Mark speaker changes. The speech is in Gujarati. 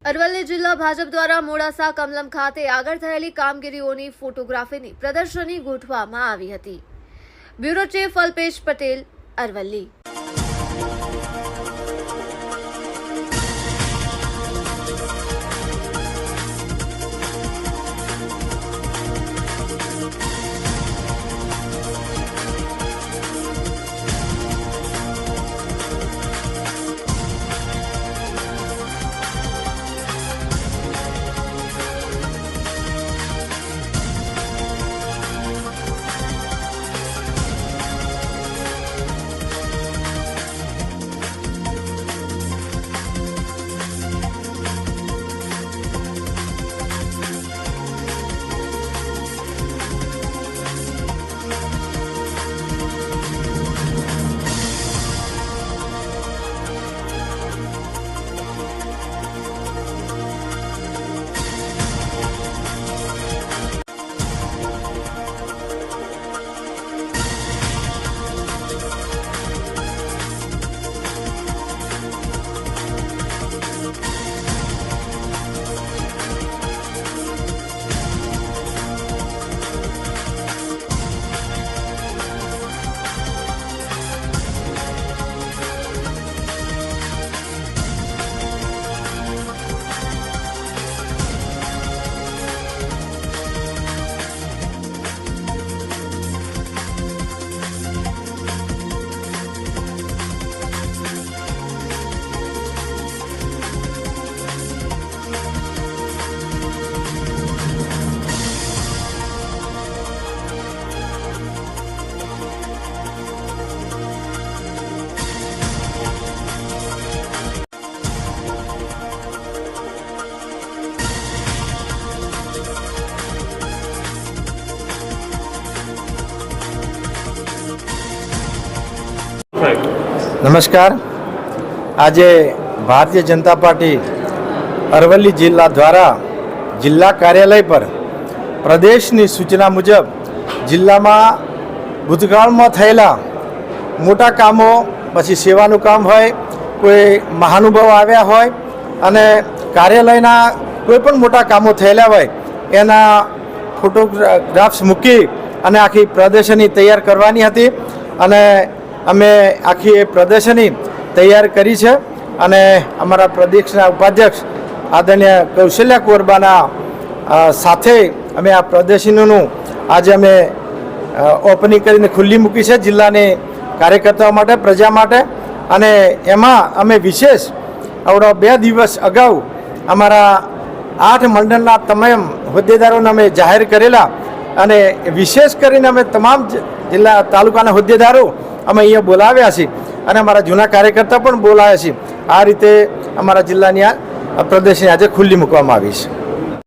Speaker 1: અરવલ્લી જિલ્લા ભાજપ દ્વારા મોડાસા કમલમ ખાતે આગળ થયેલી કામગીરીઓની ફોટોગ્રાફીની પ્રદર્શની ગોઠવવામાં આવી હતી। Bureau chief Alpesh Patel, Aravalli.
Speaker 2: નમસ્કાર। આજે ભારતીય જનતા પાર્ટી અરવલ્લી જિલ્લા દ્વારા જિલ્લા કાર્યાલય પર પ્રદેશની સૂચના મુજબ જિલ્લામાં ભૂતકાળમાં થયેલા મોટા કામો, પછી સેવાનું કામ હોય, કોઈ મહાનુભાવ આવ્યા હોય અને કાર્યાલયના કોઈ પણ મોટા કામો થયેલા હોય એના ફોટોગ્રાફ્સ મૂકી અને આખી પ્રદર્શની તૈયાર કરવાની હતી અને અમે આખી એ પ્રદર્શની તૈયાર કરી છે અને અમારા પ્રદેશના ઉપાધ્યક્ષ આદરણીય કૌશલ્યા કોરબાના સાથે અમે આ પ્રદર્શનીનું આજે અમે ઓપનિંગ કરીને ખુલ્લી મૂકી છે જિલ્લાની કાર્યકર્તાઓ માટે, પ્રજા માટે। અને એમાં અમે વિશેષ આવડો 2 દિવસ અગાઉ અમારા 8 મંડળના તમામ હોદ્દેદારોને અમે જાહેર કરેલા અને વિશેષ કરીને અમે તમામ જિલ્લા તાલુકાના હોદ્દેદારો અમે અહીંયા બોલાવ્યા છીએ અને અમારા જૂના કાર્યકર્તા પણ બોલાવ્યા છીએ। આ રીતે અમારા જિલ્લાની આ પ્રદર્શની આજે ખુલ્લી મૂકવામાં આવી છે।